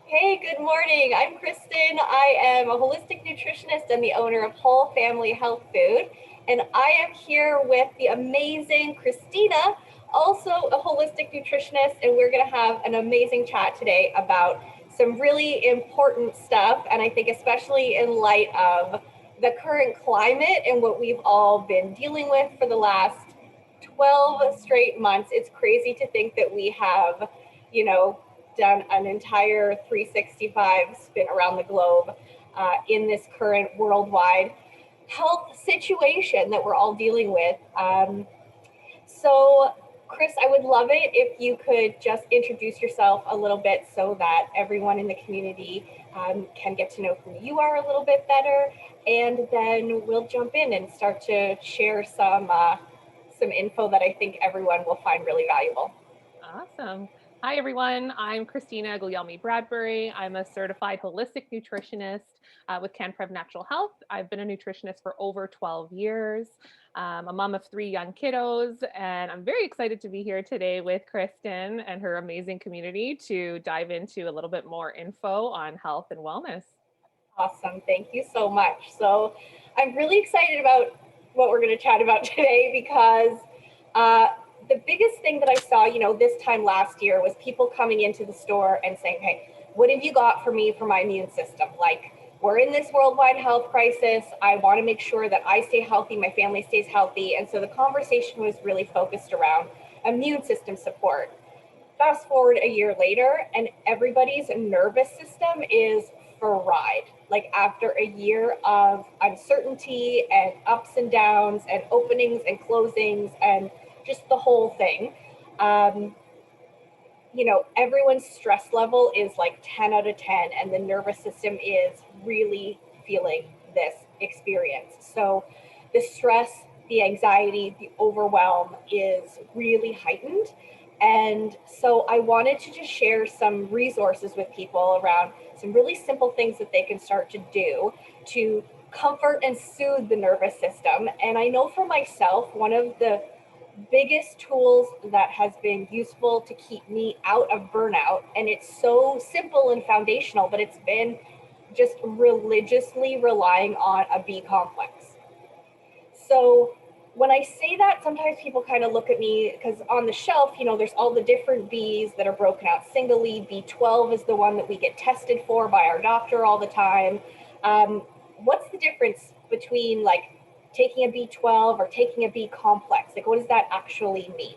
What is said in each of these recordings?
Hey, good morning. I'm Kristen. I am a holistic nutritionist and the owner of Whole Family Health Food. And I am here with the amazing Cristina, also a holistic nutritionist. And we're going to have an amazing chat today about some really important stuff. And I think, especially in light of the current climate and what we've all been dealing with for the last 12 straight months, it's crazy to think that we have, you know, done an entire 365 spin around the globe in this current worldwide health situation that we're all dealing with. So, Kris, I would love it if you could just introduce yourself a little bit so that everyone in the community can get to know who you are a little bit better, and then we'll jump in and start to share some info that I think everyone will find really valuable. Awesome. Hi, everyone. I'm Cristina Bradbury. I'm a certified holistic nutritionist with CanPrev Natural Health. I've been a nutritionist for over 12 years. A mom of three young kiddos, and I'm very excited to be here today with Kristen and her amazing community to dive into a little bit more info on health and wellness. Awesome. Thank you so much. So, I'm really excited about what we're going to chat about today because uh, the biggest thing that I saw, this time last year was people coming into the store and saying, "Hey, what have you got for me for my immune system? Like, we're in this worldwide health crisis. I want to make sure that I stay healthy, my family stays healthy." And so the conversation was really focused around immune system support. Fast forward a year later, and everybody's nervous system is fried. Like, after a year of uncertainty and ups and downs and openings and closings and just the whole thing, um, everyone's stress level is like 10 out of 10, and the nervous system is really feeling this experience. So, the stress, the anxiety, the overwhelm is really heightened. And so, I wanted to just share some resources with people around some really simple things that they can start to do to comfort and soothe the nervous system. And I know for myself, one of the biggest tools that has been useful to keep me out of burnout. And it's so simple and foundational, but it's been just religiously relying on a B complex. So when I say that, sometimes people kind of look at me because on the shelf, there's all the different Bs that are broken out singly. B12 is the one that we get tested for by our doctor all the time. What's the difference between like taking a B12 or taking a B complex? Like, what does that actually mean?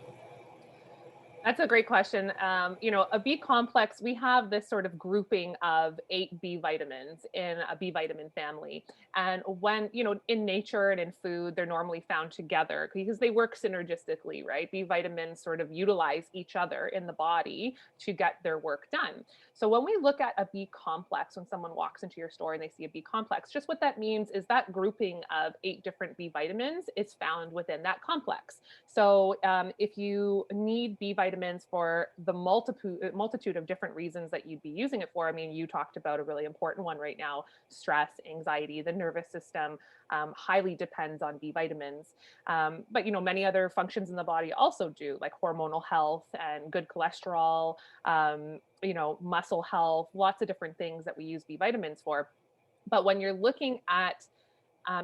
That's a great question. A B complex, we have this sort of grouping of 8 B vitamins in a B vitamin family. And when, in nature and in food, they're normally found together because they work synergistically, right? B vitamins sort of utilize each other in the body to get their work done. So when we look at a B complex, when someone walks into your store and they see a B complex, just what that means is that grouping of 8 different B vitamins is found within that complex. So if you need B vitamins for the multitude of different reasons that you'd be using it for, I mean, you talked about a really important one right now: stress, anxiety, the nervous system highly depends on B vitamins. But many other functions in the body also do, like hormonal health and good cholesterol, muscle health, lots of different things that we use B vitamins for. But when you're looking at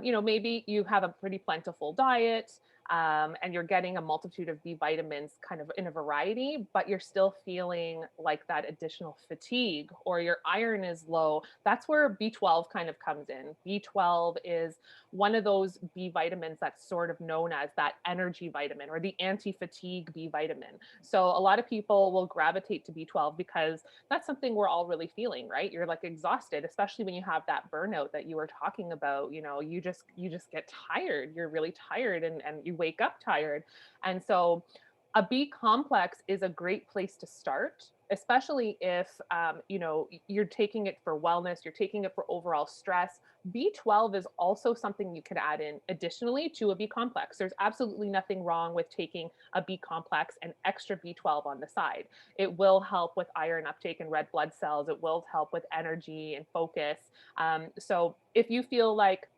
maybe you have a pretty plentiful diet, and you're getting a multitude of B vitamins kind of in a variety, but you're still feeling like that additional fatigue or your iron is low. That's where B12 kind of comes in. B12 is one of those B vitamins that's sort of known as that energy vitamin or the anti fatigue B vitamin. So a lot of people will gravitate to B12 because that's something we're all really feeling, right? You're like exhausted, especially when you have that burnout that you were talking about. You just get tired. You're really tired, and you wake up tired. And so a B complex is a great place to start, especially if you're taking it for wellness, you're taking it for overall stress. B12 is also something you could add in additionally to a B complex. There's absolutely nothing wrong with taking a B complex and extra B12 on the side. It will help with iron uptake and red blood cells. It will help with energy and focus. So if you feel like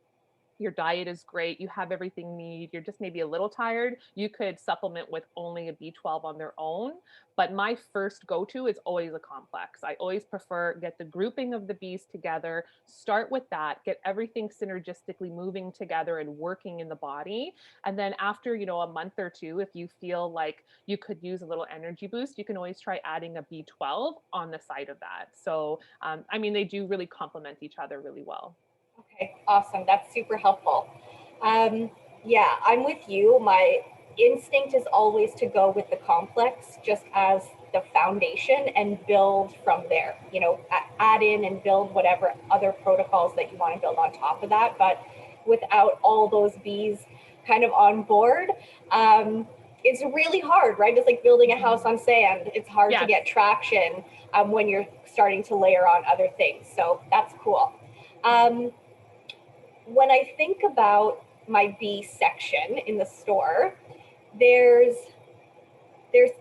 your diet is great, you have everything you need, you're just maybe a little tired, you could supplement with only a B12 on their own. But my first go-to is always a complex. I always prefer get the grouping of the Bs together, start with that, get everything synergistically moving together and working in the body. And then after, a month or two, if you feel like you could use a little energy boost, you can always try adding a B12 on the side of that. So, I mean, they do really complement each other really well. Okay, awesome. That's super helpful. Yeah, I'm with you. My instinct is always to go with the complex just as the foundation and build from there. Add in and build whatever other protocols that you want to build on top of that. But without all those Bs kind of on board, it's really hard, right? It's like building a house on sand. It's hard to get traction when you're starting to layer on other things. So that's cool. When I think about my B section in the store, there's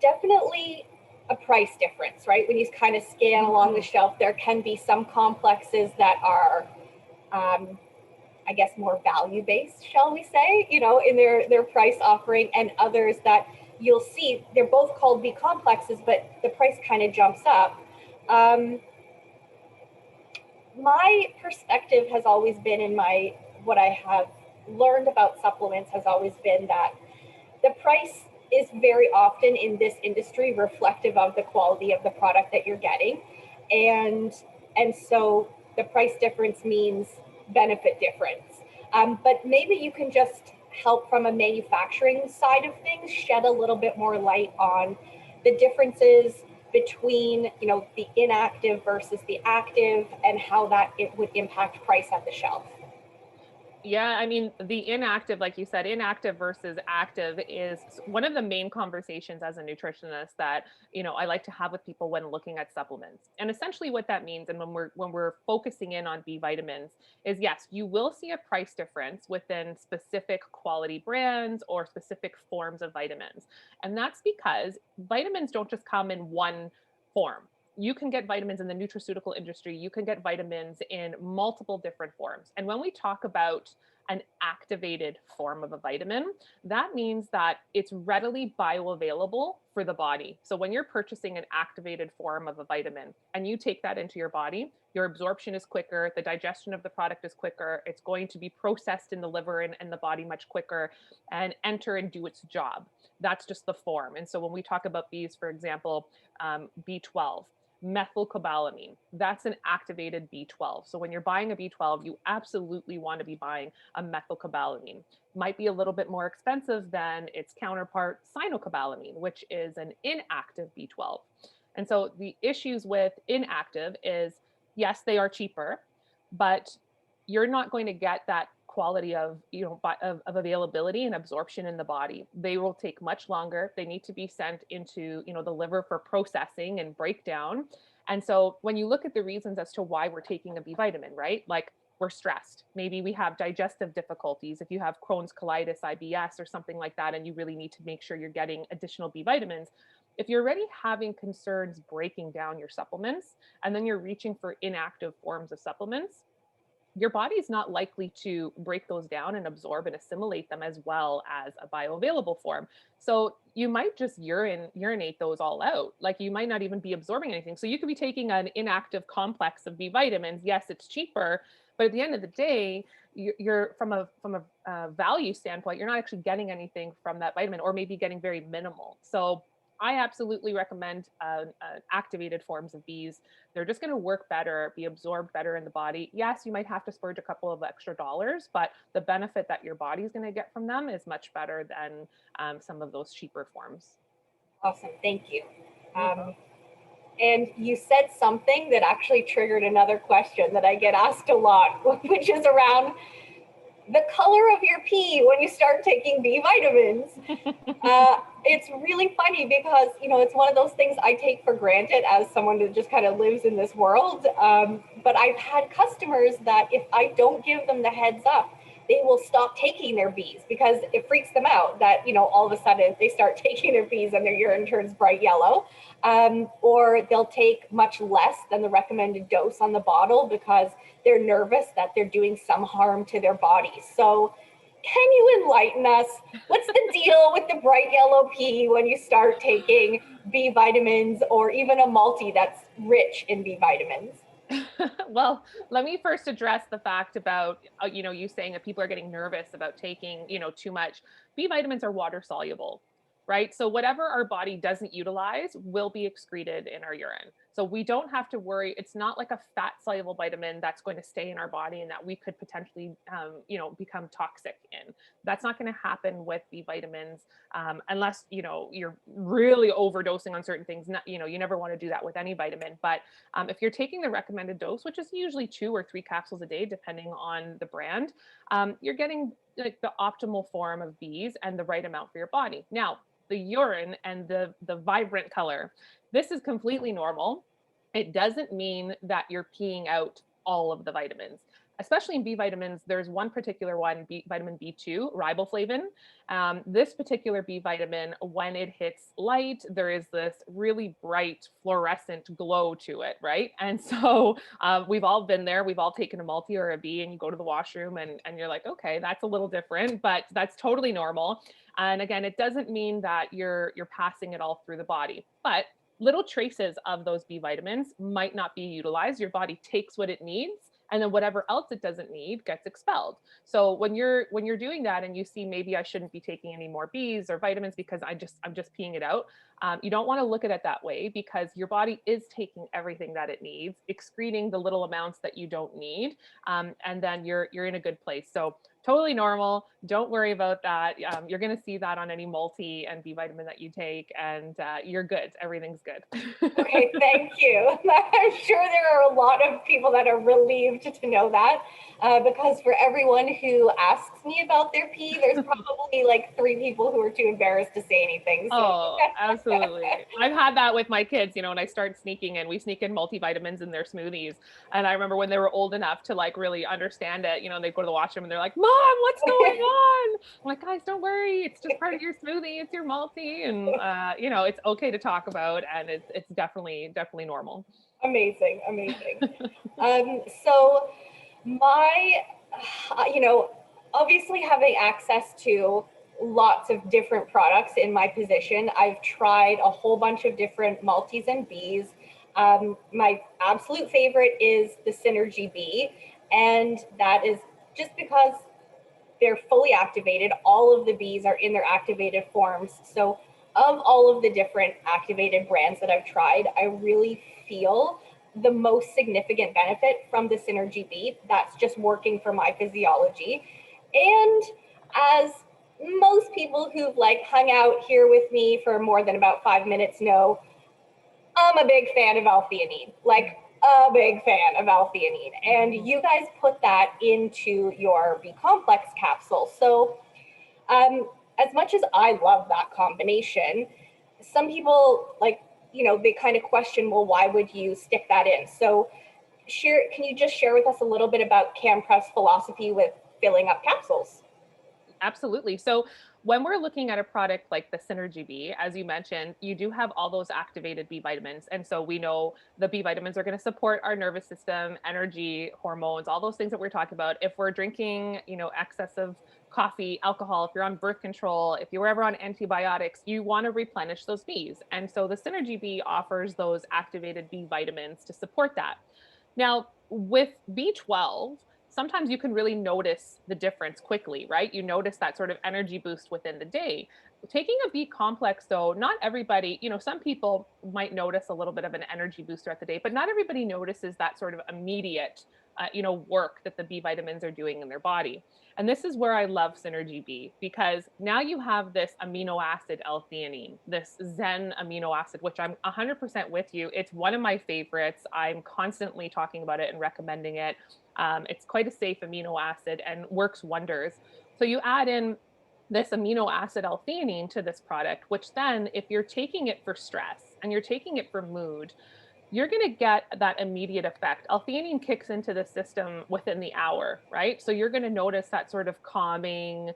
definitely a price difference, right? When you kind of scan along the shelf, there can be some complexes that are, I guess, more value-based, shall we say, in their price offering, and others that you'll see, they're both called B complexes, but the price kind of jumps up. My perspective has always been what I have learned about supplements has always been that the price is very often in this industry reflective of the quality of the product that you're getting. And so the price difference means benefit difference. But maybe you can just help from a manufacturing side of things, shed a little bit more light on the differences between the inactive versus the active, and how that it would impact price at the shelf. Yeah, I mean, the inactive, like you said, inactive versus active is one of the main conversations as a nutritionist that, I like to have with people when looking at supplements. And essentially what that means, and when we're focusing in on B vitamins, is yes, you will see a price difference within specific quality brands or specific forms of vitamins. And that's because vitamins don't just come in one form. You can get vitamins in the nutraceutical industry. You can get vitamins in multiple different forms. And when we talk about an activated form of a vitamin, that means that it's readily bioavailable for the body. So when you're purchasing an activated form of a vitamin and you take that into your body, your absorption is quicker, the digestion of the product is quicker, it's going to be processed in the liver and the body much quicker and enter and do its job. That's just the form. And so when we talk about these, for example, B12, methylcobalamin. That's an activated B12. So when you're buying a B12, you absolutely want to be buying a methylcobalamin. Might be a little bit more expensive than its counterpart, cyanocobalamin, which is an inactive B12. And so the issues with inactive is, yes, they are cheaper, but you're not going to get that quality of availability and absorption in the body. They will take much longer. They need to be sent into the liver for processing and breakdown. And so when you look at the reasons as to why we're taking a B vitamin, right? Like we're stressed. Maybe we have digestive difficulties. If you have Crohn's colitis, IBS, or something like that, and you really need to make sure you're getting additional B vitamins. If you're already having concerns breaking down your supplements, and then you're reaching for inactive forms of supplements, your body's not likely to break those down and absorb and assimilate them as well as a bioavailable form. So you might just urinate those all out. Like you might not even be absorbing anything. So you could be taking an inactive complex of B vitamins. Yes, it's cheaper, but at the end of the day, you're from a value standpoint, you're not actually getting anything from that vitamin, or maybe getting very minimal. So I absolutely recommend activated forms of Bs. They're just going to work better, be absorbed better in the body. Yes, you might have to splurge a couple of extra dollars, but the benefit that your body is going to get from them is much better than some of those cheaper forms. Awesome. Thank you. And you said something that actually triggered another question that I get asked a lot, which is around the color of your pee when you start taking B vitamins. It's really funny because, it's one of those things I take for granted as someone who just kind of lives in this world. But I've had customers that if I don't give them the heads up, they will stop taking their Bs because it freaks them out that, all of a sudden they start taking their Bs and their urine turns bright yellow. Or they'll take much less than the recommended dose on the bottle because they're nervous that they're doing some harm to their bodies. So can you enlighten us? What's the deal with the bright yellow pee when you start taking B vitamins or even a multi that's rich in B vitamins? Well, let me first address the fact about, you saying that people are getting nervous about taking, too much. B vitamins are water soluble, right? So whatever our body doesn't utilize will be excreted in our urine. So we don't have to worry. It's not like a fat soluble vitamin that's going to stay in our body and that we could potentially, become toxic in. That's not going to happen with B vitamins, unless, you're really overdosing on certain things. Not, you never want to do that with any vitamin, but if you're taking the recommended dose, which is usually 2 or 3 capsules a day, depending on the brand, you're getting like the optimal form of Bs and the right amount for your body. Now, the urine and the vibrant color, this is completely normal. It doesn't mean that you're peeing out all of the vitamins. Especially in B vitamins, there's one particular one, vitamin B2, riboflavin. This particular B vitamin, when it hits light, there is this really bright fluorescent glow to it, right? And so we've all been there. We've all taken a multi or a B, and you go to the washroom and you're like, okay, that's a little different, but that's totally normal. And again, it doesn't mean that you're passing it all through the body, but little traces of those B vitamins might not be utilized. Your body takes what it needs, and then whatever else it doesn't need gets expelled. So when you're doing that and you see maybe I shouldn't be taking any more Bs or vitamins because I'm just peeing it out, you don't want to look at it that way, because your body is taking everything that it needs, excreting the little amounts that you don't need, and then you're in a good place. So totally normal. Don't worry about that. You're going to see that on any multi and B vitamin that you take, and you're good. Everything's good. Okay, thank you. I'm sure there are a lot of people that are relieved to know that, because for everyone who asks me about their pee, there's probably like 3 people who are too embarrassed to say anything. So. Oh, absolutely. I've had that with my kids, when I start sneaking in, we sneak in multivitamins in their smoothies. And I remember when they were old enough to like really understand it, they go to the washroom and they're like, Mom, what's going on? I'm like, guys, don't worry. It's just part of your smoothie. It's your multi. And, it's okay to talk about. And it's definitely normal. Amazing, amazing. So my, you know, obviously having access to lots of different products in my position, I've tried a whole bunch of different multis and Bs. My absolute favorite is the Synergy B, and that is just because they're fully activated. All of the Bs are in their activated forms. So of all of the different activated brands that I've tried, I really feel the most significant benefit from the Synergy B. That's just working for my physiology. And as most people who've like hung out here with me for more than about 5 minutes know, I'm a big fan of L-theanine, like a big fan of L-theanine. And you guys put that into your B complex capsule. So as much as I love that combination, some people they kind of question, well, why would you stick that in? So can you just share with us a little bit about CanPrev's philosophy with filling up capsules? Absolutely. So when we're looking at a product like the Synergy B, as you mentioned, you do have all those activated B vitamins. And so we know the B vitamins are going to support our nervous system, energy, hormones, all those things that we're talking about. If we're drinking, excessive coffee, alcohol, if you're on birth control, if you're ever on antibiotics, you want to replenish those Bs. And so the Synergy B offers those activated B vitamins to support that. Now, with B12, sometimes you can really notice the difference quickly, right? You notice that sort of energy boost within the day. Taking a B complex, though, not everybody, some people might notice a little bit of an energy boost throughout the day, but not everybody notices that sort of immediate, work that the B vitamins are doing in their body. And this is where I love Synergy B, because now you have this amino acid L-theanine, this Zen amino acid, which I'm 100% with you. It's one of my favorites. I'm constantly talking about it and recommending it. It's quite a safe amino acid and works wonders. So you add in this amino acid L-theanine to this product, which then, if you're taking it for stress and you're taking it for mood, you're going to get that immediate effect. L-theanine kicks into the system within the hour, right? So you're going to notice that sort of calming,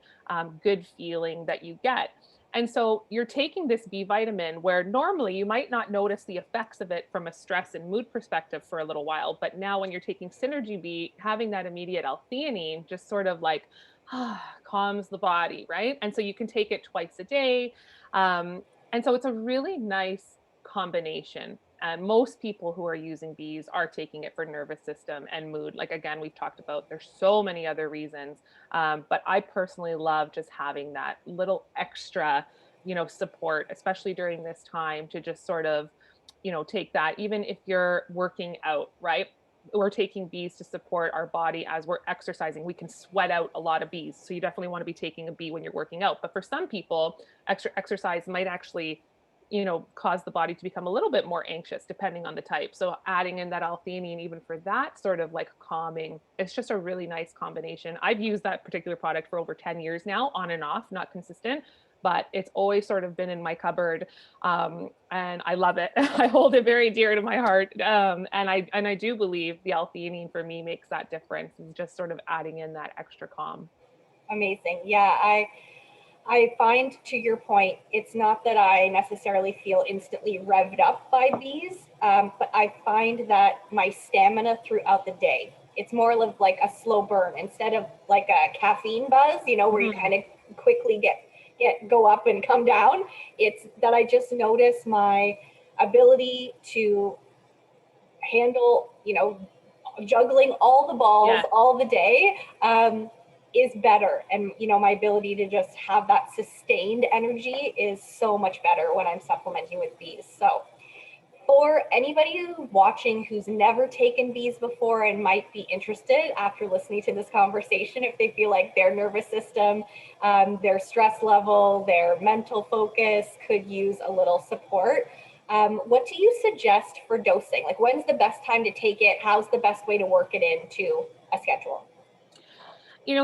good feeling that you get. And so you're taking this B vitamin where normally you might not notice the effects of it from a stress and mood perspective for a little while. But now when you're taking Synergy B, having that immediate L-theanine just sort of like calms the body, right? And so you can take it twice a day. Um, and so it's a really nice combination. And most people who are using bees are taking it for nervous system and mood. Like again, we've talked about there's so many other reasons. But I personally love just having that little extra, support, especially during this time to just sort of, take that, even if you're working out, right? We're taking bees to support our body as we're exercising. We can sweat out a lot of bees. So you definitely want to be taking a bee when you're working out. But for some people, extra exercise might actually cause the body to become a little bit more anxious depending on the type. So adding in that L-theanine, even for that sort of like calming, it's just a really nice combination. I've used that particular product for over 10 years now, on and off, not consistent, but it's always sort of been in my cupboard. And I love it. I hold it very dear to my heart. And I do believe the L-theanine for me makes that difference, is just sort of adding in that extra calm. Amazing. Yeah, I find, to your point, it's not that I necessarily feel instantly revved up by bees, but I find that my stamina throughout the day, it's more of like a slow burn instead of like a caffeine buzz, where you kind of quickly go up and come down. It's that I just notice my ability to handle, juggling all the balls all the day. Is better, and my ability to just have that sustained energy is so much better when I'm supplementing with bees. So for anybody watching who's never taken bees before and might be interested after listening to this conversation, if they feel like their nervous system, their stress level, their mental focus could use a little support, what do you suggest for dosing? Like, when's the best time to take it? How's the best way to work it into a schedule?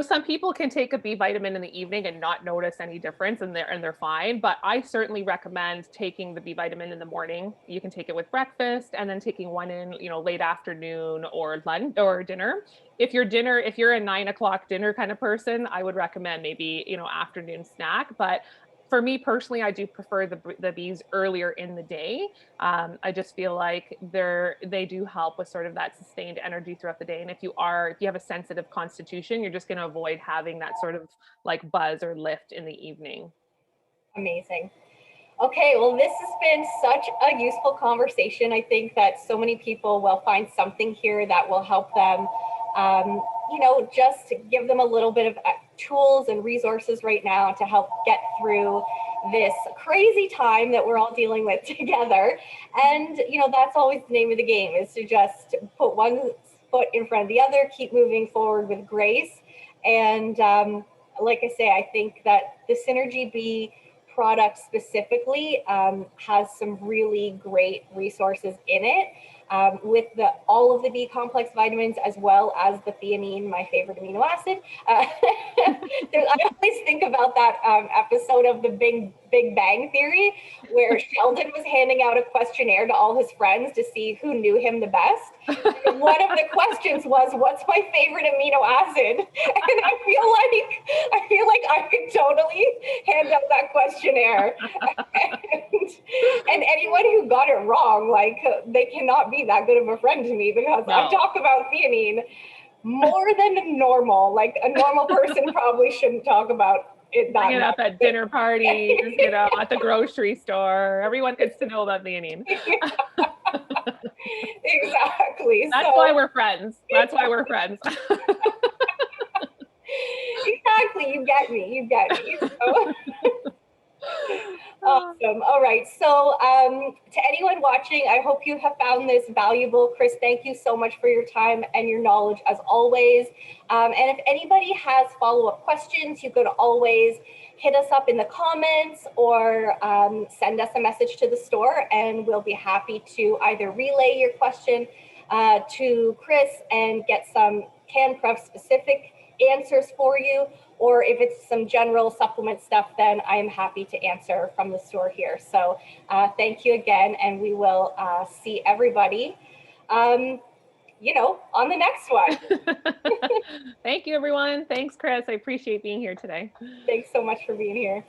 Some people can take a B vitamin in the evening and not notice any difference, and they're fine. But I certainly recommend taking the B vitamin in the morning. You can take it with breakfast and then taking one in, late afternoon or lunch or dinner. If you're a 9 o'clock dinner kind of person, I would recommend maybe, afternoon snack. But for me personally, I do prefer the bees earlier in the day. I just feel like they do help with sort of that sustained energy throughout the day. And if you have a sensitive constitution, you're just going to avoid having that sort of like buzz or lift in the evening. Amazing. Okay, well, this has been such a useful conversation. I think that so many people will find something here that will help them, just to give them a little bit of tools and resources right now to help get through this crazy time that we're all dealing with together. And, that's always the name of the game, is to just put one foot in front of the other, keep moving forward with grace. And like I say, I think that the Synergy B product specifically has some really great resources in it, with all of the B complex vitamins, as well as the theanine, my favorite amino acid. I always think about that episode of the Big Bang Theory, where Sheldon was handing out a questionnaire to all his friends to see who knew him the best. And one of the questions was, "What's my favorite amino acid?" And I feel like I could totally hand out that questionnaire. And anyone who got it wrong, like, they cannot be that good of a friend to me, because I talk about theanine more than normal. Like, a normal person probably shouldn't talk about it that Bring it up at dinner parties, at the grocery store. Everyone gets to know about theanine. Exactly. That's why we're friends. That's why we're friends. Exactly. You get me. So. Awesome. All right. So to anyone watching, I hope you have found this valuable. Kris, thank you so much for your time and your knowledge, as always. And if anybody has follow-up questions, you could always hit us up in the comments, or send us a message to the store, and we'll be happy to either relay your question to Kris and get some CanPrev specific answers for you, or if it's some general supplement stuff, then I am happy to answer from the store here. So thank you again, and we will see everybody, you know, on the next one. Thank you, everyone. Thanks, Cris. I appreciate being here today. Thanks so much for being here.